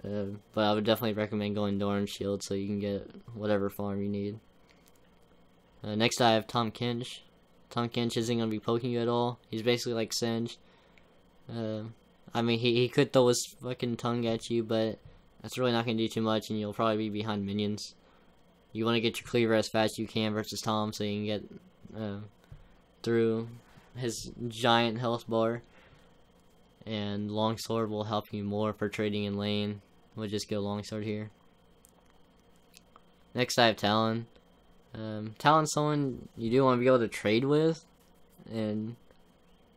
But I would definitely recommend going Doran Shield so you can get whatever farm you need. Next I have Tahm Kench. Tahm Kench isn't going to be poking you at all. He's basically like Singed. I mean, he could throw his fucking tongue at you, but that's really not going to do too much, and you'll probably be behind minions. You want to get your cleaver as fast as you can versus Tahm, so you can get through his giant health bar. And longsword will help you more for trading in lane. We'll just go longsword here. Next I have Talon. Talon's someone you do want to be able to trade with, and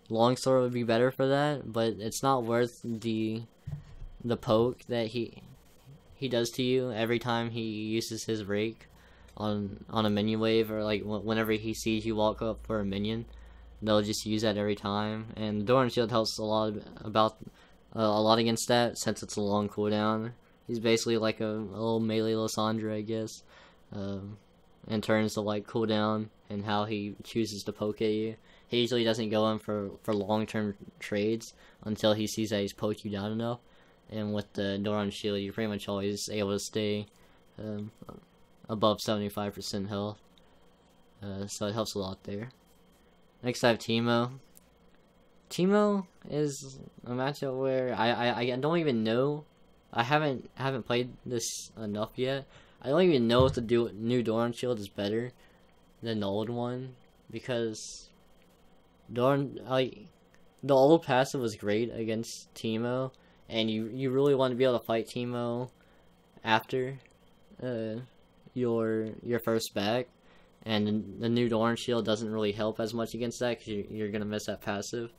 longsword would be better for that, but it's not worth the poke that he does to you every time he uses his rake on a minion wave, or like whenever he sees you walk up for a minion. They'll just use that every time, and Doran Shield helps a lot against that, since it's a long cooldown. He's basically like a little melee Lysandra, I guess, in terms of like cooldown and how he chooses to poke at you. He usually doesn't go in for long-term trades until he sees that he's poked you down enough. And with the Doran Shield, you're pretty much always able to stay above 75% health. So it helps a lot there. Next I have Teemo. Teemo is a matchup where I don't even know. I haven't played this enough yet. I don't even know if the new Doran Shield is better than the old one, because the old passive was great against Teemo, and you really want to be able to fight Teemo after your first back, and the new Doran Shield doesn't really help as much against that, because you're gonna miss that passive.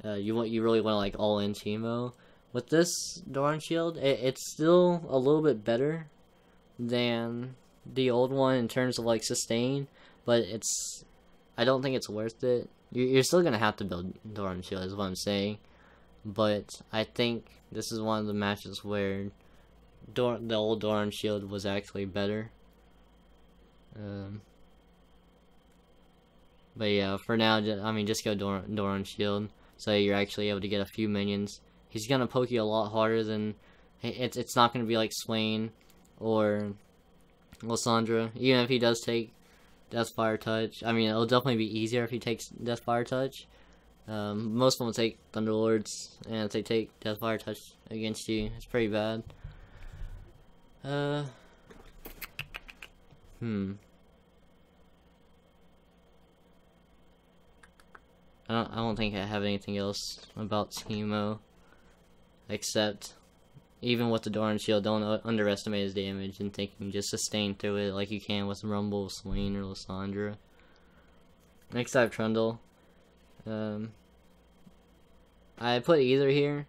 You really want to like all in Teemo. With this Doran Shield, it's still a little bit better than the old one in terms of like sustain, but I don't think it's worth it. You're still gonna have to build Doran Shield, is what I'm saying. But I think this is one of the matches where the old Doran Shield was actually better. But yeah, for now, I mean, just go Doran Shield, so you're actually able to get a few minions. He's gonna poke you a lot harder than it's not gonna be like Swain or Lysandra. Even if he does take Deathfire Touch, I mean, it'll definitely be easier if he takes Deathfire Touch. Most of them will take Thunderlords, and if they take Deathfire Touch against you, it's pretty bad. I don't think I have anything else about Teemo, except even with the Doran Shield, don't underestimate his damage and think you can just sustain through it like you can with Rumble, Swain, or Lysandra. Next I have Trundle. I put either here.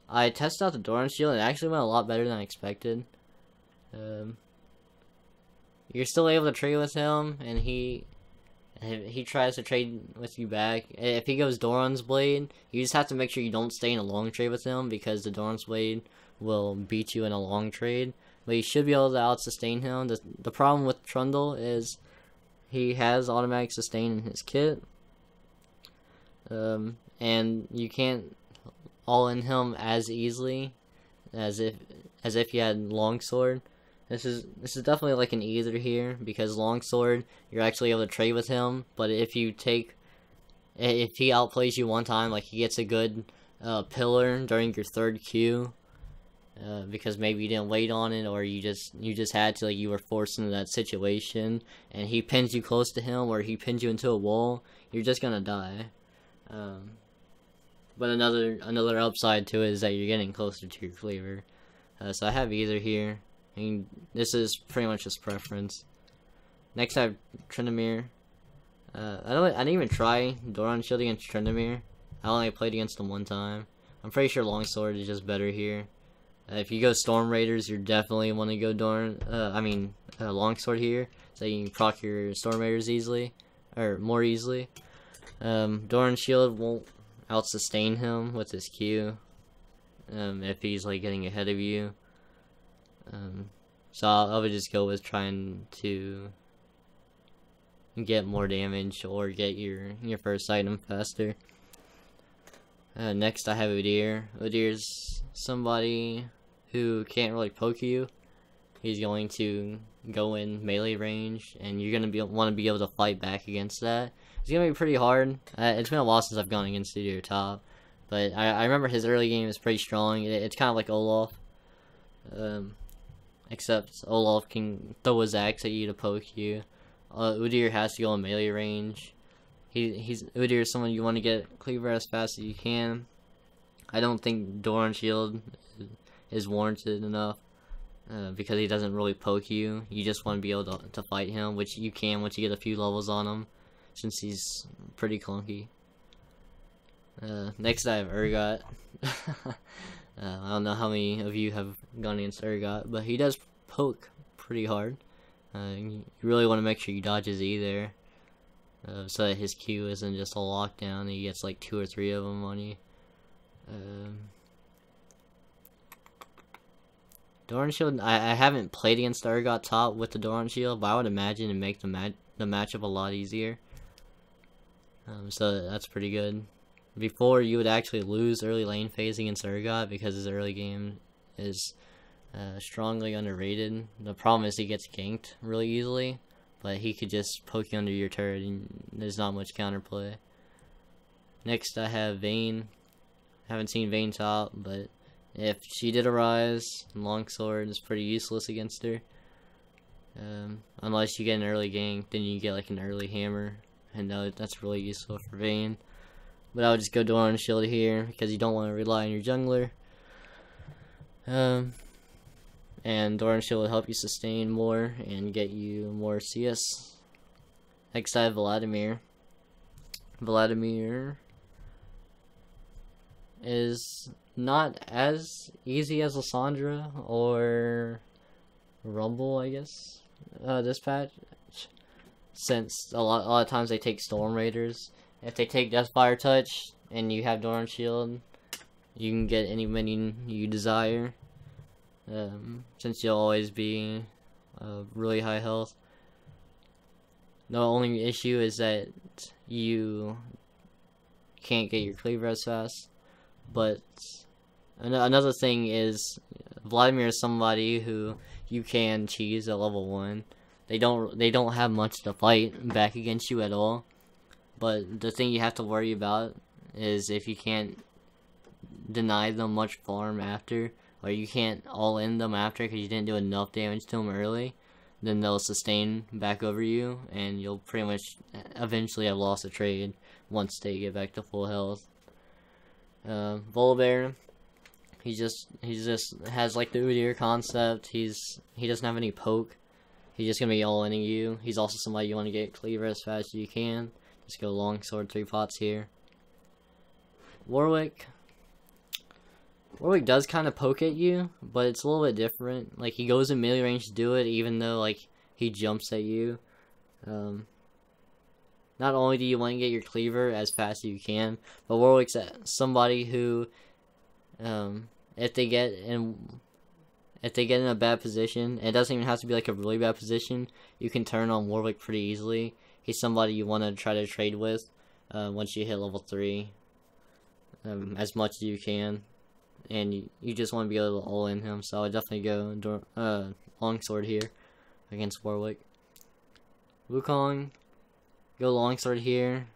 I tested out the Doran Shield and it actually went a lot better than I expected. You're still able to trade with him, and he tries to trade with you back. If he goes Doran's Blade, you just have to make sure you don't stay in a long trade with him, because the Doran's Blade will beat you in a long trade. But you should be able to out-sustain him. The problem with Trundle is he has automatic sustain in his kit. And you can't all-in him as easily as if you had Longsword. This is definitely like an either here, because Longsword, you're actually able to trade with him, but if he outplays you one time, like he gets a good pillar during your third Q, because maybe you didn't wait on it, or you just had to, like you were forced into that situation, and he pins you close to him, or he pins you into a wall, you're just gonna die. But another upside to it is that you're getting closer to your cleaver. So I have either here. I mean, this is pretty much just preference. Next I have Tryndamere. I didn't even try Doran Shield against Tryndamere. I only played against him one time. I'm pretty sure Longsword is just better here. If you go Storm Raiders, you definitely want to go Longsword here, so you can proc your Storm Raiders easily, or more easily. Doran Shield won't out-sustain him with his Q, if he's like getting ahead of you. So I would just go with trying to get more damage or get your first item faster. Next I have Udyr. Udyr's somebody who can't really poke you. He's going to go in melee range, and you're gonna want to be able to fight back against that. It's gonna be pretty hard. It's been a while since I've gone against Udyr top, but I remember his early game is pretty strong. It's kind of like Olaf. Except Olaf can throw his axe at you to poke you. Udyr has to go in melee range. Udyr is someone you want to get cleaver as fast as you can. I don't think Doran Shield is warranted enough, because he doesn't really poke you. You just want to be able to fight him, which you can once you get a few levels on him, since he's pretty clunky. Next I have Urgot. I don't know how many of you have gone against Urgot, but he does poke pretty hard. You really want to make sure you dodge his E there, so that his Q isn't just a lockdown and he gets like 2 or 3 of them on you. Doran Shield, I haven't played against Urgot top with the Doran Shield, but I would imagine it'd make the matchup a lot easier. So that's pretty good. Before, you would actually lose early lane phase against Urgot because his early game is strongly underrated. The problem is he gets ganked really easily, but he could just poke you under your turret and there's not much counterplay. Next I have Vayne. Haven't seen Vayne top, but if she did arise, Longsword is pretty useless against her. Unless you get an early gank, then you get like an early hammer, and that's really useful for Vayne. But I would just go Doran Shield here, because you don't want to rely on your jungler. And Doran Shield will help you sustain more and get you more CS. Next I have Vladimir. Vladimir is not as easy as Lysandra or Rumble, I guess, this patch. since a lot of times they take Storm Raiders. If they take Deathfire Touch and you have Doran Shield, you can get any minion you desire. Since you'll always be really high health. The only issue is that you can't get your cleaver as fast. But another thing is Vladimir is somebody who you can cheese at level 1. They don't have much to fight back against you at all. But the thing you have to worry about is if you can't deny them much farm after, or you can't all in them after because you didn't do enough damage to them early, then they'll sustain back over you, and you'll pretty much eventually have lost a trade once they get back to full health. Volibear, he just has like the Udyr concept. He doesn't have any poke. He's just gonna be all in you. He's also somebody you want to get cleaver as fast as you can. Just go longsword 3 pots here. Warwick does kind of poke at you, but it's a little bit different. Like, he goes in melee range to do it, even though, like, he jumps at you. Not only do you want to get your cleaver as fast as you can, but Warwick's somebody who, if they get in a bad position, it doesn't even have to be like a really bad position, you can turn on Warwick pretty easily. He's somebody you want to try to trade with once you hit level 3, as much as you can. And you just want to be able to all in him, so I would definitely go longsword here against Warwick. Wukong, go longsword here.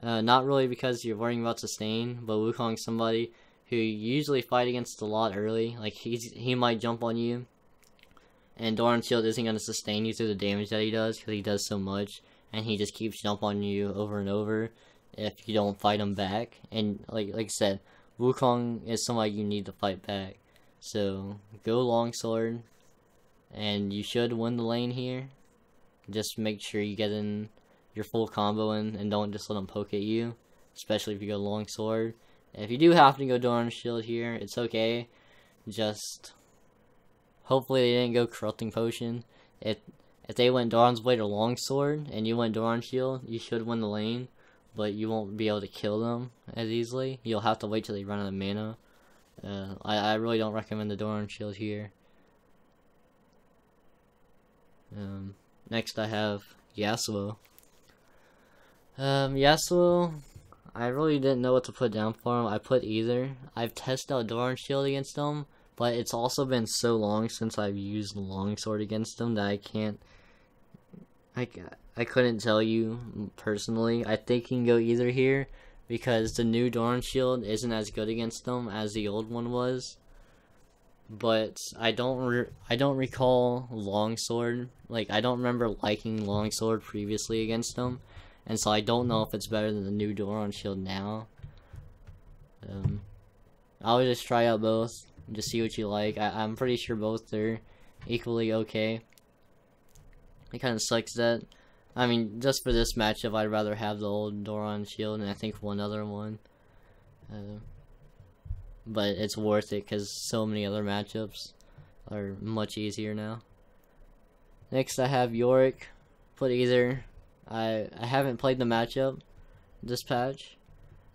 Not really because you're worrying about sustain, but Wukong's somebody who you usually fight against a lot early. Like, he might jump on you, and Doran Shield isn't going to sustain you through the damage that he does, because he does so much, and he just keeps jump on you over and over if you don't fight him back. And like I said, Wukong is somebody you need to fight back. So go longsword, and you should win the lane here. Just make sure you get in your full combo in, and don't just let them poke at you, especially if you go longsword. If you do have to go Doran Shield here, it's okay. Just hopefully they didn't go Corrupting Potion. If they went Doran's Blade or Longsword and you went Doran Shield, you should win the lane, but you won't be able to kill them as easily. You'll have to wait till they run out of mana. I really don't recommend the Doran Shield here. Next I have Yasuo. Yasuo, I really didn't know what to put down for him. I put either. I've tested out Doran Shield against him, but it's also been so long since I've used Longsword against him that I couldn't tell you personally. I think he can go either here, because the new Doran Shield isn't as good against them as the old one was. But I don't recall Longsword. Like, I don't remember liking Longsword previously against them, and so I don't know if it's better than the new Doran Shield now. I would just try out both and just see what you like. I'm pretty sure both are equally okay. It kind of sucks that, I mean, just for this matchup, I'd rather have the old Doran Shield and I think one other one. But it's worth it because so many other matchups are much easier now. Next I have Yorick. Put either. I haven't played the matchup this patch.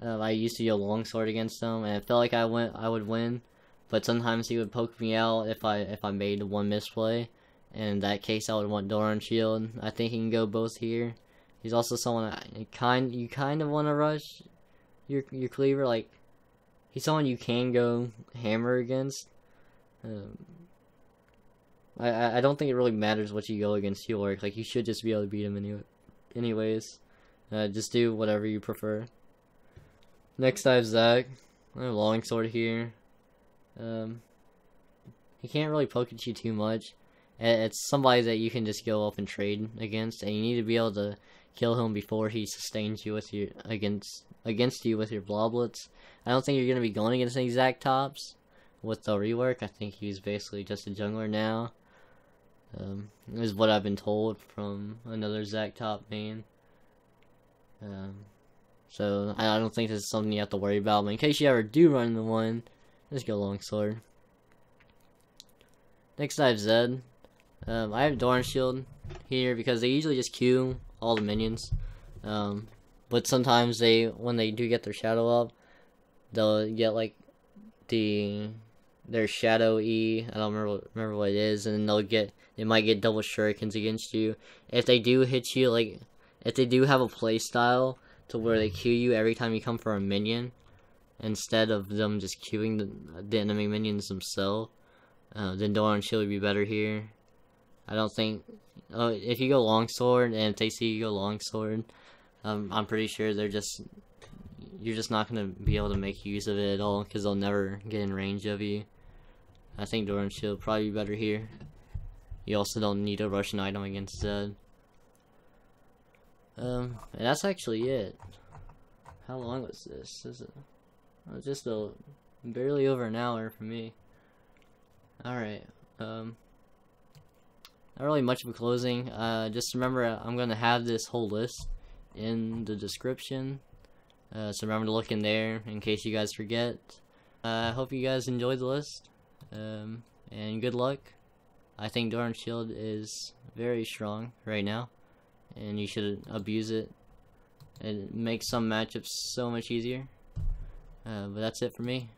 I used to go longsword against him, and it felt like I would win, but sometimes he would poke me out if I made one misplay. And in that case, I would want Doran Shield. I think he can go both here. He's also someone you kind of want to rush your cleaver. Like, he's someone you can go hammer against. I don't think it really matters what you go against Yorick. Like, you should just be able to beat him anyways. Just do whatever you prefer. Next I have Zac. I have Longsword here. He can't really poke at you too much. It's somebody that you can just go up and trade against, and you need to be able to kill him before he sustains you with your against you with your bloblets. I don't think you're gonna be going against any Zac tops with the rework. I think he's basically just a jungler now. Is what I've been told from another Zac top main. So I don't think this is something you have to worry about. But in case you ever do run into one, just go longsword. Next I have Zed. I have Doran Shield here because they usually just Q all the minions. But sometimes when they do get their shadow up, they'll get like their shadow E. I don't remember what it is, and then they might get double shurikens against you. If they do hit you, like if they do have a play style to where they Q you every time you come for a minion, instead of them just queuing the enemy minions themselves, then Doran Shield would be better here. I don't think. If you go longsword and if they see you go longsword, I'm pretty sure you're just not gonna be able to make use of it at all because they'll never get in range of you. I think Doran Shield probably be better here. You also don't need a Russian item against Zed. And that's actually it. How long was this? Just barely over an hour for me. Alright, not really much of a closing. Just remember, I'm gonna have this whole list in the description. So remember to look in there in case you guys forget. I hope you guys enjoyed the list. And good luck. I think Doran Shield is very strong right now, and you should abuse it. It makes some matchups so much easier. But that's it for me.